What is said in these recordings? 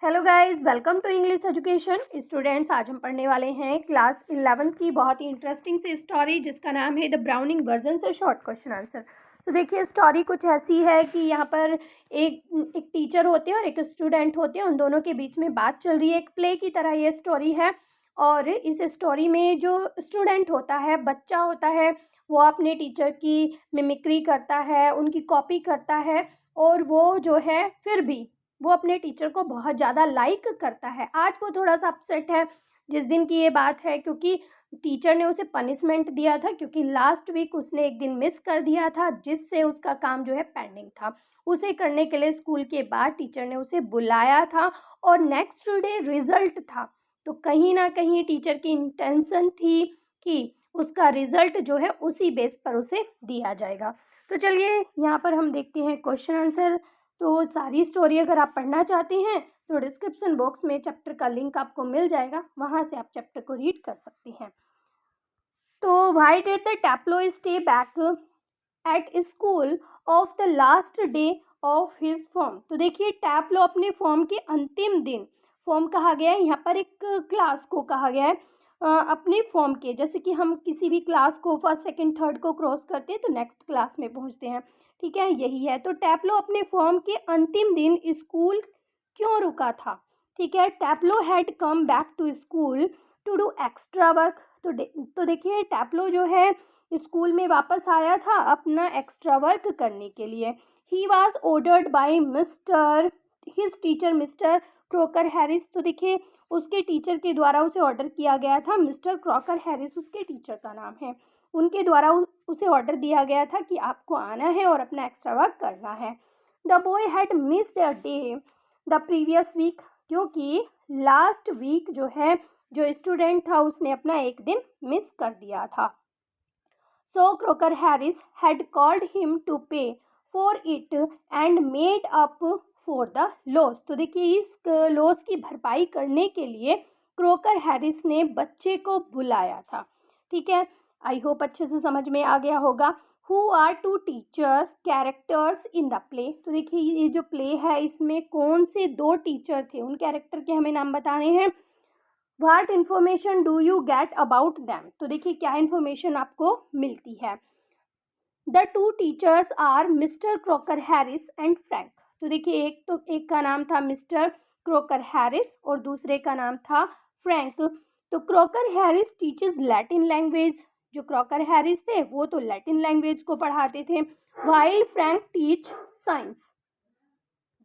Hello guys, welcome to English education students. आज हम पढ़ने वाले हैं क्लास 11th की बहुत ही इंटरेस्टिंग सी स्टोरी जिसका नाम है द ब्राउनिंग वर्जन से शॉर्ट क्वेश्चन आंसर। तो देखिए, स्टोरी कुछ ऐसी है कि यहाँ पर एक टीचर होते हैं और एक स्टूडेंट होते हैं, उन दोनों के बीच में बात चल रही है। एक प्ले की तरह ये स्टोरी है और इस स्टोरी में जो स्टूडेंट होता है, बच्चा होता है, वो अपने टीचर की मिमिक्री करता है, उनकी कॉपी करता है और वो जो है फिर भी वो अपने टीचर को बहुत ज़्यादा लाइक करता है। आज वो थोड़ा सा अपसेट है, जिस दिन की ये बात है, क्योंकि टीचर ने उसे पनिशमेंट दिया था, क्योंकि लास्ट वीक उसने एक दिन मिस कर दिया था, जिससे उसका काम जो है पेंडिंग था। उसे करने के लिए स्कूल के बाद टीचर ने उसे बुलाया था और नेक्स्ट डे रिजल्ट था। तो कहीं ना कहीं टीचर की इंटेंशन थी कि उसका रिजल्ट जो है उसी बेस पर उसे दिया जाएगा। तो चलिए यहाँ पर हम देखते हैं क्वेश्चन आंसर। तो सारी स्टोरी अगर आप पढ़ना चाहते हैं तो डिस्क्रिप्शन बॉक्स में चैप्टर का लिंक आपको मिल जाएगा, वहाँ से आप चैप्टर को रीड कर सकते हैं। तो why did the Taplow stay back at school of the last day of his form. तो देखिए, टैप्लो अपने फॉर्म के अंतिम दिन, फॉर्म कहा गया है यहाँ पर एक क्लास को कहा गया है अपने फॉर्म के, जैसे कि हम किसी भी क्लास को फर्स्ट सेकंड थर्ड को क्रॉस करते हैं तो नेक्स्ट क्लास में पहुँचते हैं, ठीक है, यही है। तो टैप्लो अपने फॉर्म के अंतिम दिन स्कूल क्यों रुका था, ठीक है। Taplow had come back to school to do extra work. तो देखिए, टैप्लो जो है स्कूल में वापस आया था अपना एक्स्ट्रा वर्क करने के लिए। He was ordered by mister his teacher mister Crocker Harris. तो देखिए, उसके टीचर के द्वारा उसे ऑर्डर किया गया था। मिस्टर क्रॉकर हैरिस उसके टीचर का नाम है। उनके द्वारा उसे ऑर्डर दिया गया था कि आपको आना है और अपना एक्स्ट्रा वर्क करना है। The boy had missed a day the previous week. क्योंकि लास्ट वीक जो है, जो स्टूडेंट था उसने अपना एक दिन मिस कर दिया था। So Crocker Harris had called him to pay for it and made up for the loss. तो देखिए, इस लॉस की भरपाई करने के लिए क्रॉकर हैरिस ने बच्चे को बुलाया था, ठीक है। आई होप अच्छे से समझ में आ गया होगा। Who are two teacher characters in the play. तो देखिए, ये जो प्ले है इसमें कौन से दो टीचर थे, उन कैरेक्टर के हमें नाम बताने हैं। What information do you get about them. तो देखिए, क्या इन्फॉर्मेशन आपको मिलती है। The two teachers are Mister Crocker Harris and Frank. तो देखिए, एक का नाम था मिस्टर क्रॉकर हैरिस और दूसरे का नाम था फ्रैंक। तो Crocker Harris teachers Latin language. जो क्रॉकर हैरिस थे वो तो लैटिन लैंग्वेज को पढ़ाते थे, वाइल फ्रैंक टीच साइंस।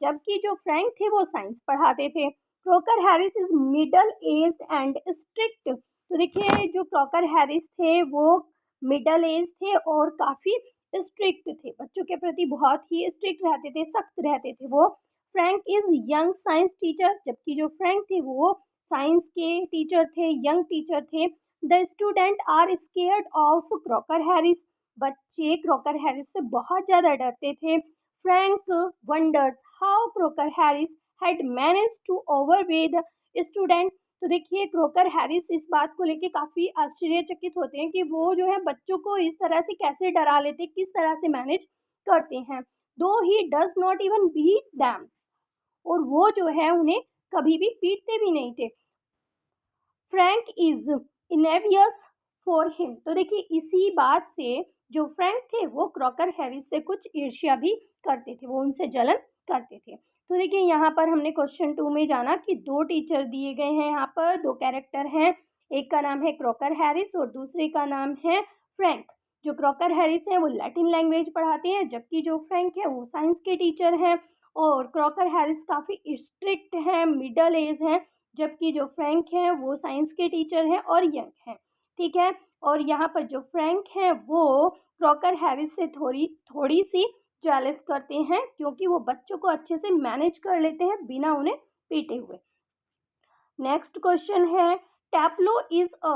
जबकि जो फ्रैंक थे वो साइंस पढ़ाते थे। Crocker Harris is middle aged and strict. तो देखिए, जो क्रॉकर हैरिस थे वो मिडल एज थे और काफ़ी स्ट्रिक्ट थे, बच्चों के प्रति बहुत ही स्ट्रिक्ट रहते थे, सख्त रहते थे वो। Frank is young science teacher. जबकि जो फ्रैंक थे वो साइंस के टीचर थे, यंग टीचर थे। The student are scared of Crocker Harris. बच्चे क्रॉकर हैरिस से बहुत ज़्यादा डरते थे। Frank wonders how Crocker Harris had managed to overweigh the student। तो देखिए, क्रोकर हैरिस इस बात को लेके काफ़ी आश्चर्यचकित होते हैं कि वो जो है बच्चों को इस तरह से कैसे डरा लेते, किस तरह से मैनेज करते हैं। Though he does not even beat them. और वो जो है उन्हें कभी भी पीटते भी नहीं थे। Frank is envious for him. तो देखिए, इसी बात से जो फ्रैंक थे वो क्रॉकर हैरिस से कुछ ईर्ष्या भी करते थे, वो उनसे जलन करते थे। तो देखिए, यहाँ पर हमने क्वेश्चन 2 में जाना कि दो टीचर दिए गए हैं, यहाँ पर दो कैरेक्टर हैं, एक का नाम है क्रॉकर हैरिस और दूसरे का नाम है फ्रैंक। जो क्रॉकर हैरिस हैं वो लैटिन लैंग्वेज पढ़ाते हैं, जबकि जो फ्रैंक है वो साइंस के टीचर हैं। और क्रॉकर हैरिस काफ़ी स्ट्रिक्ट हैं, मिडल एज हैं, जबकि जो फ्रैंक हैं वो साइंस के टीचर हैं और यंग हैं, ठीक है। और यहाँ पर जो फ्रैंक हैं वो क्रॉकर हैरिस से थोड़ी सी जेलस करते हैं, क्योंकि वो बच्चों को अच्छे से मैनेज कर लेते हैं बिना उन्हें पीटे हुए। नेक्स्ट क्वेश्चन है, टैप्लो इज अ,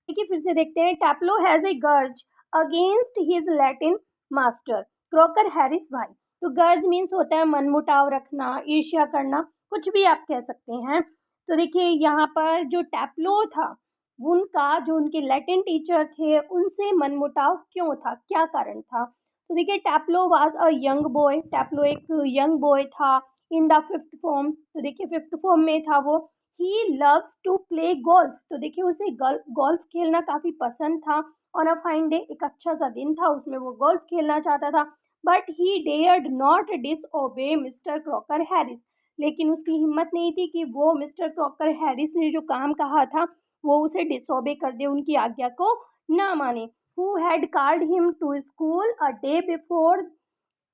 देखिए फिर से देखते हैं। टैप्लो has a grudge against his Latin master Crocker Harris why. तो गर्ज मीन्स होता है मनमुटाव रखना, ईर्ष्या करना, कुछ भी आप कह सकते हैं। तो देखिए, यहाँ पर जो टैप्लो था उनका, जो उनके लैटिन टीचर थे उनसे मनमुटाव क्यों था, क्या कारण था। तो देखिए, टैप्लो वाज अ यंग बॉय। टैप्लो एक यंग बॉय था, इन द फिफ्थ फॉर्म, तो देखिए फिफ्थ फॉर्म में था वो। He loves to play golf, तो देखिए उसे गोल्फ खेलना काफ़ी पसंद था। ऑन अ फाइन डे, एक अच्छा सा दिन था, उसमें वो गोल्फ खेलना चाहता था। But he dared not disobey mister Crocker Harris, लेकिन उसकी हिम्मत नहीं थी कि वो मिस्टर क्रॉकर हैरिस ने जो काम कहा था वो उसे डिसओबे कर दे, उनकी आज्ञा को ना माने। Who had called him to school a day before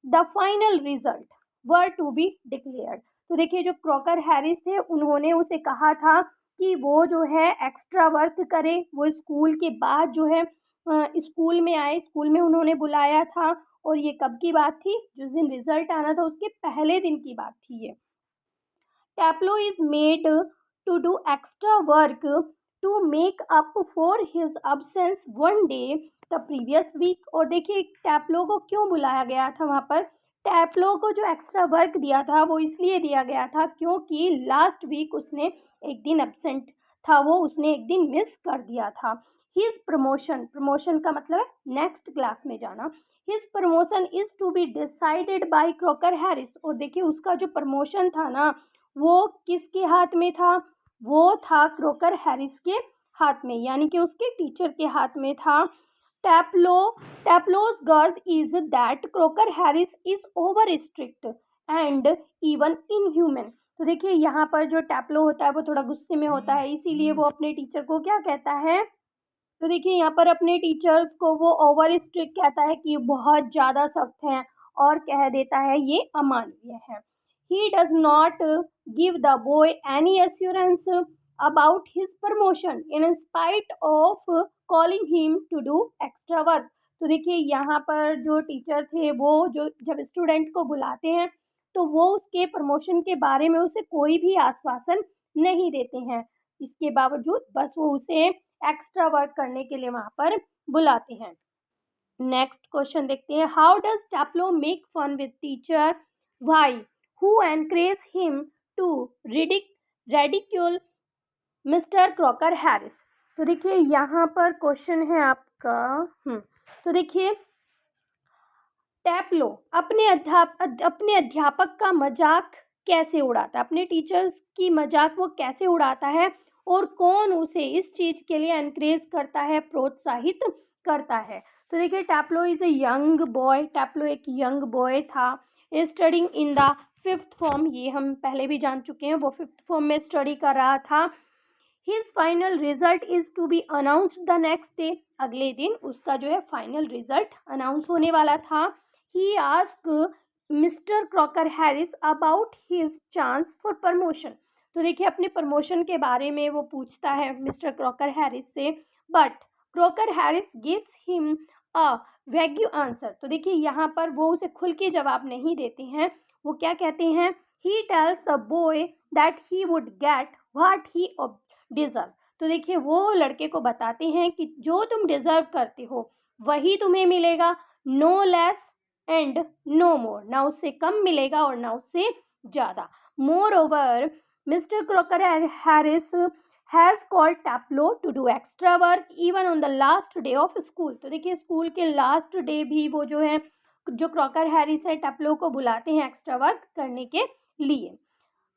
the final result were to be declared, तो देखिए जो क्रॉकर हैरिस थे उन्होंने उसे कहा था कि वो जो है एक्स्ट्रा वर्क करे, वो स्कूल के बाद जो है स्कूल में आए, स्कूल में उन्होंने बुलाया था। और ये कब की बात थी? जिस दिन रिजल्ट आना था उसके पहले दिन की बात थी ये। Tableau is made to do extra work to make up for his absence one day the previous week। और देखिए टैप्लो को क्यों बुलाया गया था वहाँ पर? टैप्लो को जो एक्स्ट्रा वर्क दिया था वो इसलिए दिया गया था क्योंकि लास्ट वीक उसने एक दिन एब्सेंट था, वो उसने एक दिन मिस कर दिया था। हिज प्रमोशन, प्रमोशन का मतलब है नेक्स्ट क्लास में जाना। His promotion is to be decided by Crocker Harris, और देखिए उसका जो प्रमोशन था ना वो किसके हाथ में था? वो था क्रॉकर हैरिस के हाथ में, यानी कि उसके टीचर के हाथ में था। Taplow's girls is that Crocker Harris is over strict and even inhuman, तो देखिए यहाँ पर जो टैप्लो होता है वो थोड़ा गुस्से में होता है, इसीलिए वो अपने टीचर को क्या कहता है? तो देखिए यहाँ पर अपने टीचर्स को वो ओवर स्ट्रिक्ट कहता है कि बहुत ज़्यादा सख्त हैं, और कह देता है ये अमानवीय है। He does not give the boy any assurance about his promotion in spite of calling him to do extra work, तो देखिए यहाँ पर जो टीचर थे वो जो जब स्टूडेंट को बुलाते हैं तो वो उसके प्रमोशन के बारे में उसे कोई भी आश्वासन नहीं देते हैं, इसके बावजूद बस वो उसे एक्स्ट्रा वर्क करने के लिए वहाँ पर बुलाते हैं। नेक्स्ट क्वेश्चन देखते हैं। How does Taplow make fun with teacher? Why? Who encourage him to ridicule mister Crocker Harris, तो देखिए यहाँ पर क्वेश्चन है आपका। तो देखिए टैप्लो अपने अध्यापक का मजाक कैसे उड़ाता है, अपने टीचर्स की मजाक वो कैसे उड़ाता है, और कौन उसे इस चीज़ के लिए एनकरेज करता है, प्रोत्साहित करता है? तो देखिए टैप्लो इज़ ए यंग बॉय, टैप्लो एक यंग बॉय था, studying in the fifth form, ये हम पहले भी जान चुके हैं, वो फिफ्थ फॉर्म में स्टडी कर रहा था। His final result is to be announced the next day, अगले दिन उसका जो है फाइनल रिजल्ट अनाउंस होने वाला था। He ask mister Crocker Harris about his chance for promotion, तो देखिए अपने प्रमोशन के बारे में वो पूछता है मिस्टर क्रॉकर हैरिस से, but Crocker Harris gives him a wagyu answer, तो देखिए यहाँ पर वो उसे खुल के जवाब नहीं देते हैं, वो क्या कहते हैं? He tells the boy that he would get what he deserve, तो देखिए वो लड़के को बताते हैं कि जो तुम डिजर्व करते हो वही तुम्हें मिलेगा, no less and no more, ना उससे कम मिलेगा और ना उससे ज़्यादा। Moreover mister Crocker Harris has called Taplow to do extra work even on the last day of school, तो देखिए स्कूल के लास्ट डे भी वो जो है जो क्रॉकर हैरिस है टैप्लो को बुलाते हैं एक्स्ट्रा वर्क करने के लिए।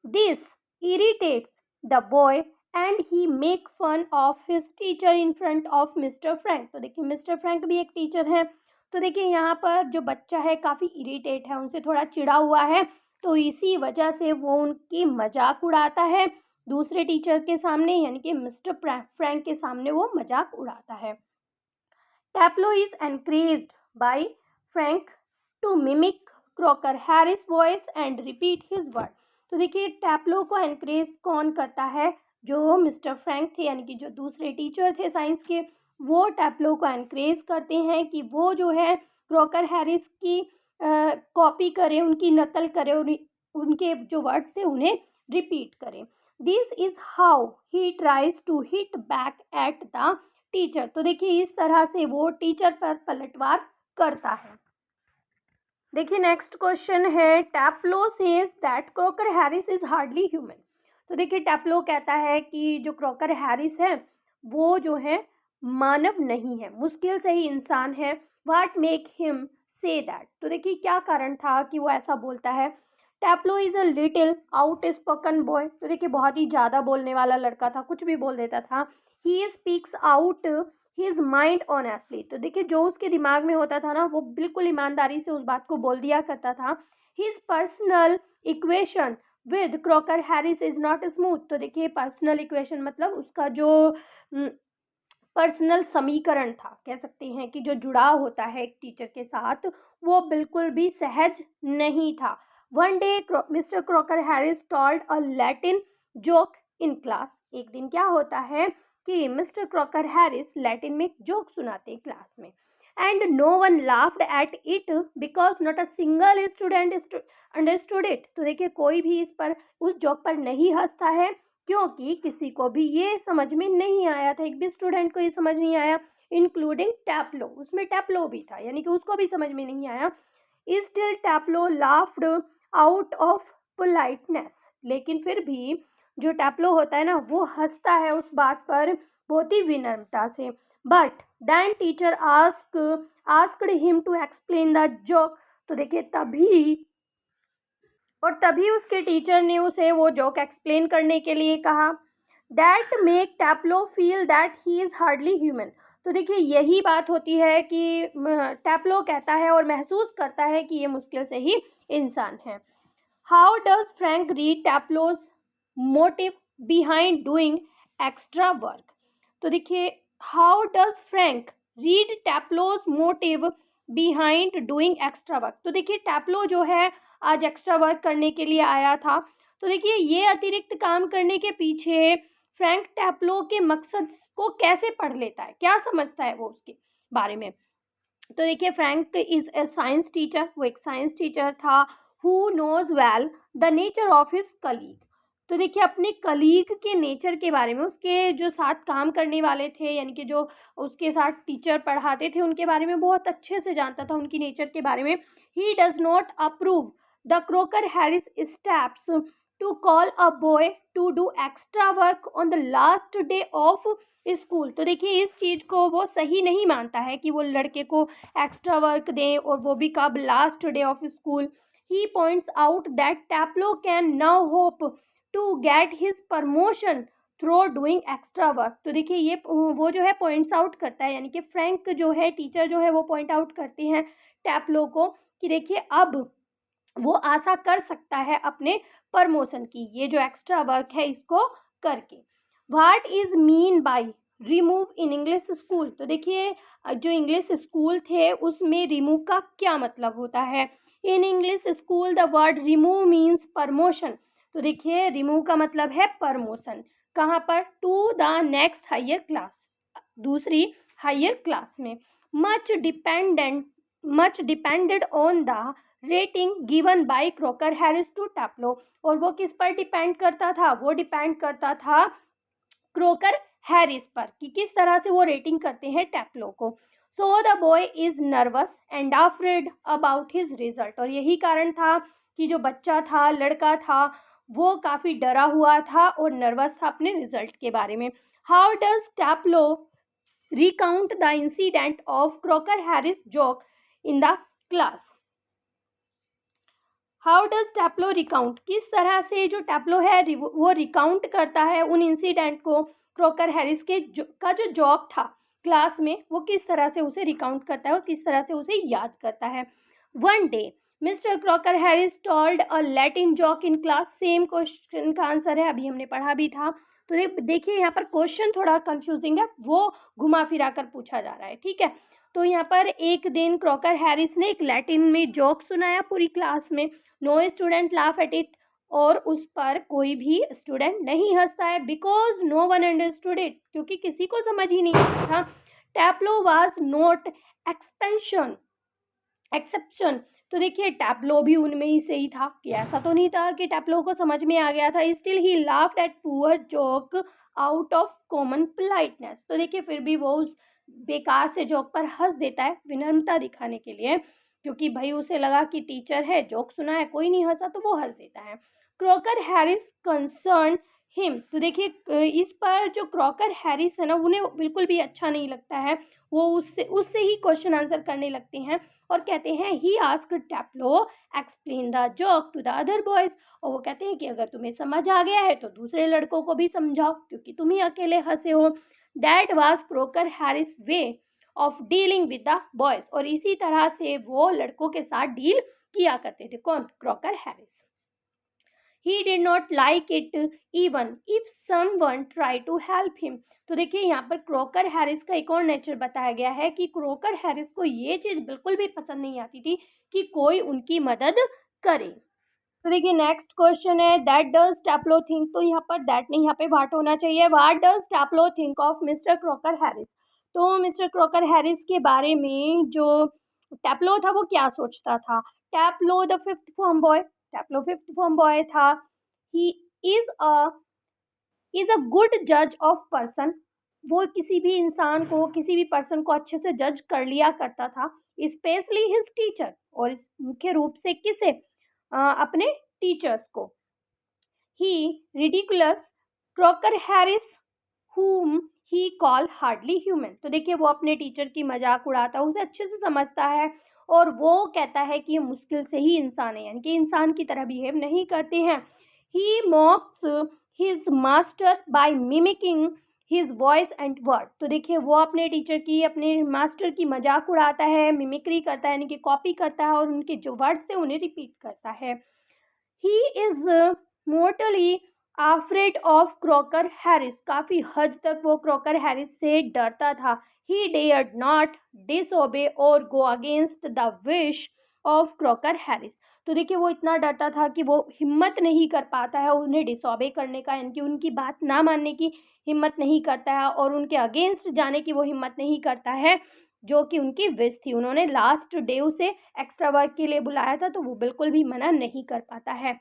This irritates the boy and he make fun of his teacher in front of mister Frank, तो देखिए मिस्टर फ्रैंक भी एक टीचर हैं, तो देखिए यहाँ पर जो बच्चा है काफ़ी इरिटेट है, उनसे थोड़ा चिढ़ा हुआ है, तो इसी वजह से वो उनकी मजाक उड़ाता है दूसरे टीचर के सामने, यानी कि मिस्टर फ्रैंक के सामने वो मजाक उड़ाता है। Taplow is encouraged by Frank to mimic Crocker Harris voice and repeat his word, तो देखिए टैप्लो को एनकरेज कौन करता है? जो मिस्टर फ्रैंक थे, यानी कि जो दूसरे टीचर थे साइंस के, वो टैप्लो को एनकरेज करते हैं कि वो जो है क्रॉकर हैरिस की कॉपी करे, उनकी नकल करे, उनके जो वर्ड्स थे उन्हें रिपीट करें। This is how he tries to hit back at the teacher, तो देखिए इस तरह से वो टीचर पर पलटवार करता है। देखिए नेक्स्ट क्वेश्चन है। Taplow says that Crocker Harris is hardly human, तो देखिए टैप्लो कहता है कि जो क्रॉकर हैरिस है वो जो है मानव नहीं है, मुश्किल से ही इंसान है। What make him say that, तो देखिए क्या कारण था कि वो ऐसा बोलता है? Taplow is a little outspoken boy. तो देखिए बहुत ही ज़्यादा बोलने वाला लड़का था, कुछ भी बोल देता था। He speaks out his mind honestly. तो देखिए जो उसके दिमाग में होता था ना, वो बिल्कुल ईमानदारी से उस बात को बोल दिया करता था। His personal equation with Crocker Harris is not smooth. तो देखिए पर्सनल इक्वेशन मतलब उसका जो पर्सनल समीकरण था, कह सकते हैं कि जो जुड़ाव होता है एक टीचर के साथ, वो बिल्कुल भी सहज नहीं था। One day mister Crocker Harris told a Latin joke in class. एक दिन क्या होता है कि मिस्टर क्रॉकर हैरिस लैटिन में जोक सुनाते हैं क्लास में, and no one laughed at it because not a single student understood it. तो देखिए कोई भी इस पर, उस जोक पर नहीं हंसता है, क्योंकि किसी को भी ये समझ में नहीं आया था, एक भी स्टूडेंट को ये समझ नहीं आया, इंक्लूडिंग टैप्लो। उसमें टैप्लो भी था, यानी कि उसको भी समझ में नहीं आया। Still Taplow laughed out of politeness. लेकिन फिर भी जो टैप्लो होता है ना, वो हंसता है उस बात पर बहुत ही विनम्रता से। But then teacher asked him to explain the joke. तो देखिए तभी उसके टीचर ने उसे वो जोक एक्सप्लेन करने के लिए कहा। That make Taplow feel that he is hardly human. तो देखिए यही बात होती है कि टैप्लो कहता है और महसूस करता है कि ये मुश्किल से ही इंसान है। How does Frank read Taplow's motive behind doing extra work. तो देखिए how does Frank read Taplow's motive behind doing extra work. तो देखिए टैप्लो जो है आज एक्स्ट्रा वर्क करने के लिए आया था। तो देखिए ये अतिरिक्त काम करने के पीछे फ्रैंक टैप्लो के मकसद को कैसे पढ़ लेता है, क्या समझता है वो उसके बारे में। तो देखिए Frank is a science teacher, वो एक साइंस टीचर था। Who knows well the nature of his colleague. तो देखिए अपने कलीग के नेचर के बारे में, उसके जो साथ काम करने वाले थे, यानी कि जो उसके साथ टीचर पढ़ाते थे, उनके बारे में बहुत अच्छे से जानता था, उनकी नेचर के बारे में। He does not approve the Crocker Harris steps to call a boy to do extra work on the last day of school. तो देखिए इस चीज़ को वो सही नहीं मानता है कि वो लड़के को एक्स्ट्रा वर्क दें, और वो भी कब, last day of school. He points out that Taplow can now hope to get his promotion through doing extra work. तो देखिए ये वो जो है पॉइंट्स आउट करता है, यानी कि फ्रैंक जो है टीचर जो है वो पॉइंट आउट करते हैं टैप्लो को कि देखिए अब वो आशा कर सकता है अपने प्रमोशन की, ये जो एक्स्ट्रा वर्क है इसको करके। What is mean by remove in English school. तो देखिए जो इंग्लिश स्कूल थे उसमें रिमूव का क्या मतलब होता है। In English school the word remove means promotion. तो देखिए रिमूव का मतलब है प्रमोशन, कहाँ पर, to the next higher class, दूसरी हायर क्लास में। Much depended on the rating given by Crocker Harris to Taplow. और वो किस पर डिपेंड करता था, वो डिपेंड करता था क्रॉकर हैरिस पर कि किस तरह से वो रेटिंग करते हैं टैप्लो को। So the boy is nervous and afraid about his result. और यही कारण था कि जो बच्चा था, लड़का था, वो काफ़ी डरा हुआ था और नर्वस था अपने रिजल्ट के बारे में। How does Taplow recount the incident of Crocker Harris joke in the class। How does Taplow recount, किस तरह से जो टैप्लो है वो रिकाउंट करता है उन इंसिडेंट को, क्रॉकर हैरिस के का जो जॉब था क्लास में, वो किस तरह से उसे रिकाउंट करता है और किस तरह से उसे याद करता है। One day mister Crocker Harris told a Latin joke in class. Same question का आंसर है, अभी हमने पढ़ा भी था। तो देखिए यहाँ पर क्वेश्चन थोड़ा कंफ्यूजिंग है, वो घुमा फिरा कर पूछा जा रहा है, ठीक है। तो यहाँ पर एक दिन क्रॉकर हैरिस ने एक लैटिन में जोक सुनाया पूरी क्लास में। No student laugh at it. और उस पर कोई भी स्टूडेंट नहीं हंसता है, because no one understood it, क्योंकि किसी को समझ ही नहीं आता था। Taplow was not exception. तो देखिए टैप्लो भी उनमें ही से ही था, कि ऐसा तो नहीं था कि टैप्लो को समझ में आ गया था। Still he laughed eight poor joke out of common politeness. तो देखिए फिर भी वो उस बेकार से जोक पर हंस देता है विनम्रता दिखाने के लिए, क्योंकि भाई उसे लगा कि टीचर है, जोक सुना है, कोई नहीं हंसा, तो वो हंस देता है। Crocker Harris concern him. तो देखिए इस पर जो क्रॉकर हैरिस है ना, उन्हें बिल्कुल भी अच्छा नहीं लगता है, वो उससे ही क्वेश्चन आंसर करने लगते हैं और कहते हैं he asked Taplow explain the joke to the other boys. और वो कहते हैं कि अगर तुम्हें समझ आ गया है तो दूसरे लड़कों को भी समझाओ क्योंकि तुम ही अकेले हंसे हो। That was croaker Harris way of dealing with the boys. और इसी तरह से वो लड़कों के साथ डील किया करते थे। कौन? Croaker Harris. He did not like it even if someone tried to help him। तो देखिए यहाँ पर क्रोकर हैरिस का एक और नेचर बताया गया है कि क्रोकर हैरिस को ये चीज़ बिल्कुल भी पसंद नहीं आती थी कि कोई उनकी मदद करे। तो देखिए नेक्स्ट क्वेश्चन है दैट डज टैप्लो थिंक। तो यहाँ पर दैट नहीं, यहाँ पे वाट होना चाहिए। What does Taplow think of mister Crocker Harris. तो मिस्टर क्रोकर हैरिस के बारे में जो टैप्लो था वो क्या सोचता था? Taplow the fifth form boy, Taplow fifth form boy था। ही इज अ गुड जज ऑफ पर्सन। वो किसी भी इंसान को, किसी भी पर्सन को अच्छे से जज कर लिया करता था। स्पेशली हिज टीचर, और मुख्य रूप से किसे? अपने टीचर्स को। He ridiculous Crocker Harris whom he call hardly human। तो देखिए वो अपने टीचर की मजाक उड़ाता है, उसे अच्छे से समझता है और वो कहता है कि ये मुश्किल से ही इंसान है, यानी कि इंसान की तरह बिहेव नहीं करते हैं। he mocks his master by mimicking his voice and word। तो देखिए वो अपने टीचर की, अपने मास्टर की मजाक उड़ाता है, मिमिक्री करता है, यानी कि कॉपी करता है और उनके जो वर्ड्स थे उन्हें रिपीट करता है। He is mortally afraid of Crocker Harris. काफ़ी हद तक वो क्रोकर हैरिस से डरता था। ही डेयर्ड नॉट डिसओबे और go against the wish of Crocker Harris. तो देखिए वो इतना डरता था कि वो हिम्मत नहीं कर पाता है उन्हें डिसओबे करने का, यानी कि उनकी बात ना मानने की हिम्मत नहीं करता है और उनके अगेंस्ट जाने की वो हिम्मत नहीं करता है जो कि उनकी विश थी। उन्होंने लास्ट डे उसे एक्स्ट्रा वर्क के लिए बुलाया था तो वो बिल्कुल भी मना नहीं कर पाता है।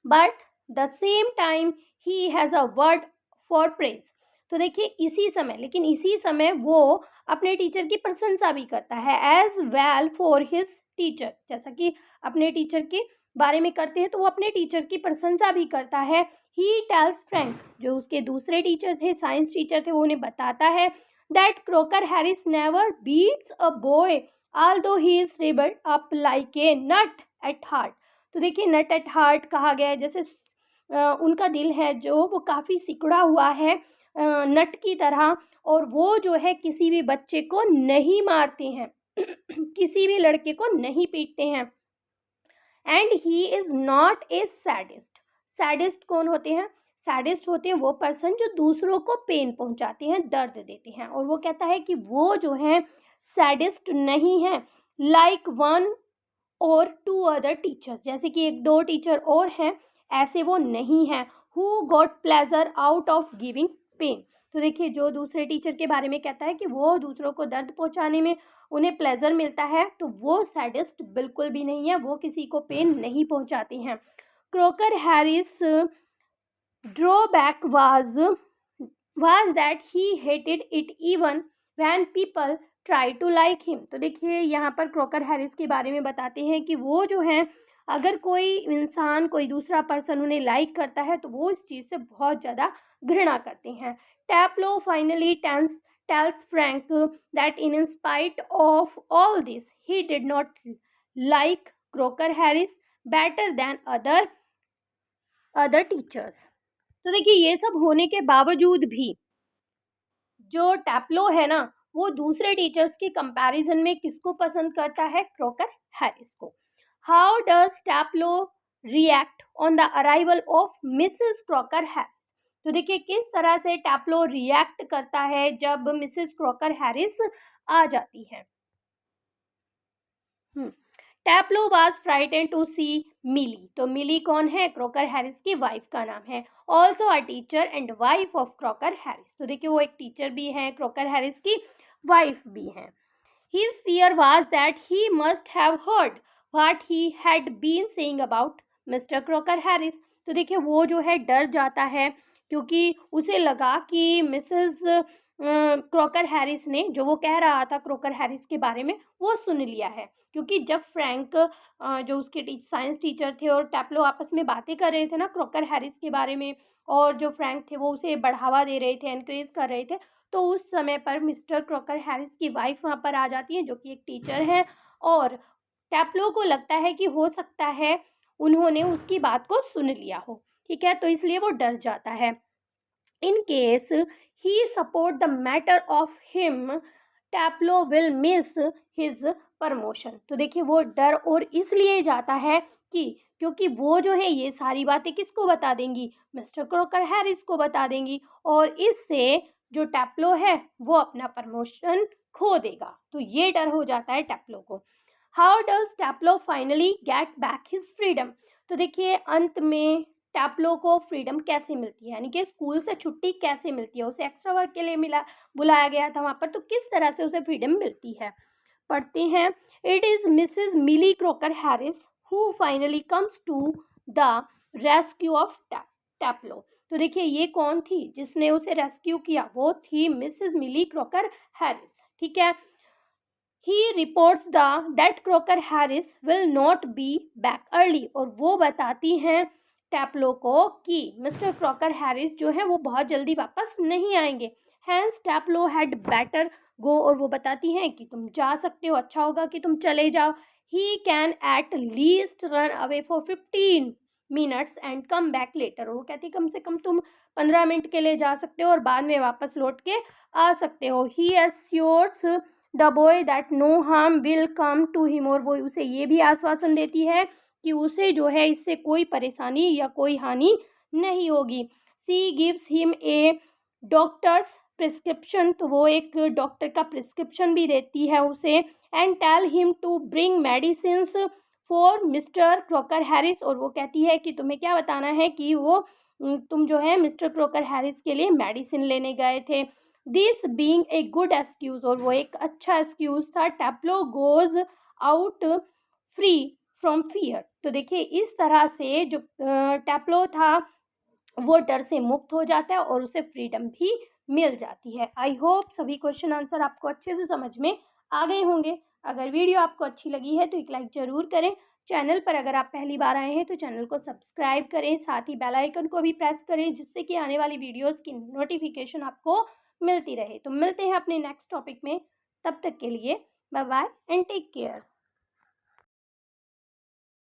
But the same time he has a word for praise. तो देखिए इसी समय, लेकिन इसी समय वो अपने टीचर की प्रशंसा भी करता है as well for his teacher. जैसा कि अपने टीचर के बारे में करते हैं तो वो अपने टीचर की प्रशंसा भी करता है। ही टेल्स फ्रैंक, जो उसके दूसरे टीचर थे, साइंस टीचर थे, वो उन्हें बताता है that Crocker Harris never beats a boy although he is shriveled up like a nut at heart। तो देखिए नट एट हार्ट कहा गया है, जैसे उनका दिल है जो वो काफ़ी सिकुड़ा हुआ है नट की तरह, और वो जो है किसी भी बच्चे को नहीं मारते हैं किसी भी लड़के को नहीं पीटते हैं। And he is not a sadist. Sadist कौन होते हैं? सैडिस्ट होते हैं वो पर्सन जो दूसरों को पेन पहुंचाते हैं, दर्द देते हैं। और वो कहता है कि वो जो है सैडिस्ट नहीं है। लाइक वन और टू अदर टीचर्स, जैसे कि एक दो टीचर और हैं, ऐसे वो नहीं हैं। Who got pleasure out of giving pain. तो देखिए जो दूसरे टीचर के बारे में कहता है कि वो दूसरों को दर्द पहुंचाने में उन्हें प्लेजर मिलता है, तो वो सैडिस्ट बिल्कुल भी नहीं है, वो किसी को पेन नहीं पहुंचाते हैं। Croaker Harris drawback was that he hated it even when people try to like him। तो देखिए यहाँ पर क्रोकर हैरिस के बारे में बताते हैं कि वो जो हैं, अगर कोई इंसान, कोई दूसरा पर्सन उन्हें लाइक करता है तो वो इस चीज़ से बहुत ज़्यादा घृणा करते हैं। टैप्लो finally tells Frank that in spite of all this he did not like Croker Harris better than other teachers। तो देखिए ये सब होने के बावजूद भी जो टैप्लो है ना, वो दूसरे टीचर्स के कंपैरिजन में किसको पसंद करता है? क्रोकर हैरिस को। How does Taplow react on the arrival of missus Crocker Harris. तो देखिए किस तरह से टैप्लो रिएक्ट करता है जब मिसेस क्रोकर हैरिस आ जाती है। टैप्लो वाज फ्राइटेंड टू सी मिली। तो मिली कौन है? क्रोकर हैरिस की वाइफ का नाम है। Also a teacher and wife of Crocker Harris. तो देखिए वो एक टीचर भी हैं, क्रोकर हैरिस की वाइफ भी हैं। His fear was that he must have heard what he had been saying about mister Crocker Harris. तो देखिए वो जो है डर जाता है क्योंकि उसे लगा कि मिसेस क्रॉकर हैरिस ने जो वो कह रहा था क्रॉकर हैरिस के बारे में वो सुन लिया है, क्योंकि जब फ्रैंक जो उसके साइंस टीचर थे और टैप्लो आपस में बातें कर रहे थे ना क्रॉकर हैरिस के बारे में, और जो फ्रैंक थे वो उसे बढ़ावा दे रहे थे, एनकरेज कर रहे थे, तो उस समय पर मिस्टर क्रॉकर हैरिस की वाइफ वहाँ पर आ जाती है जो कि एक टीचर है, और टैप्लो को लगता है कि हो सकता है उन्होंने उसकी बात को सुन लिया हो, ठीक है, तो इसलिए वो डर जाता है। In case he support the matter of him, Taplow will miss his promotion. तो देखिए वो डर और इसलिए जाता है कि क्योंकि वो जो है ये सारी बातें किसको बता देंगी, मिस्टर क्रॉकर हैरिस को बता देंगी, और इससे जो टैप्लो है वो अपना प्रमोशन खो देगा। तो ये डर हो जाता है टैप्लो को। How does Taplow finally get back his freedom. तो देखिए अंत में टैप्लो को फ्रीडम कैसे मिलती है, यानी कि स्कूल से छुट्टी कैसे मिलती है, उसे एक्स्ट्रा वर्क के लिए बुलाया गया था वहाँ पर, तो किस तरह से उसे फ्रीडम मिलती है। पढ़ते हैं, it is missus Millie Crocker Harris who finally comes to the rescue of Taplow. तो देखिए ये कौन थी जिसने उसे रेस्क्यू किया, वो थी मिसेस मिली क्रॉकर हैरिस, ठीक है। He reports that Crocker Harris will not be back early, और वो बताती हैं टैप्लो को कि मिस्टर क्रॉकर हैरिस जो है वो बहुत जल्दी वापस नहीं आएंगे। हैंस टैप्लो हैड बेटर गो, और वो बताती हैं कि तुम जा सकते हो, अच्छा होगा कि तुम चले जाओ। He can at least run away for 15 minutes and come back later, और वो कहती कम से कम तुम 15 मिनट के लिए जा सकते हो और बाद में वापस लौट के आ सकते हो। He assures the boy that no harm will come to him, और वो उसे ये भी आश्वासन देती है कि उसे जो है इससे कोई परेशानी या कोई हानि नहीं होगी। She gives him a doctor's prescription, तो वो एक डॉक्टर का प्रिस्क्रिप्शन भी देती है उसे, and tell him to bring medicines for mister Crocker Harris, और वो कहती है कि तुम्हें क्या बताना है कि वो तुम जो है मिस्टर क्रॉकर हैरिस के लिए मेडिसिन लेने गए थे। This being a good excuse, और वो एक अच्छा एक्सक्यूज था। Taplow goes out free from fear, तो देखिए इस तरह से जो टैप्लो था वो डर से मुक्त हो जाता है और उसे फ्रीडम भी मिल जाती है। आई होप सभी क्वेश्चन आंसर आपको अच्छे से समझ में आ गए होंगे। अगर वीडियो आपको अच्छी लगी है तो एक लाइक ज़रूर करें। चैनल पर अगर आप पहली बार आए हैं तो चैनल को सब्सक्राइब करें, साथ ही बेल आइकन को भी प्रेस करें जिससे कि आने वाली वीडियोस की नोटिफिकेशन आपको मिलती रहे। तो मिलते हैं अपने नेक्स्ट टॉपिक में, तब तक के लिए bye bye and take care.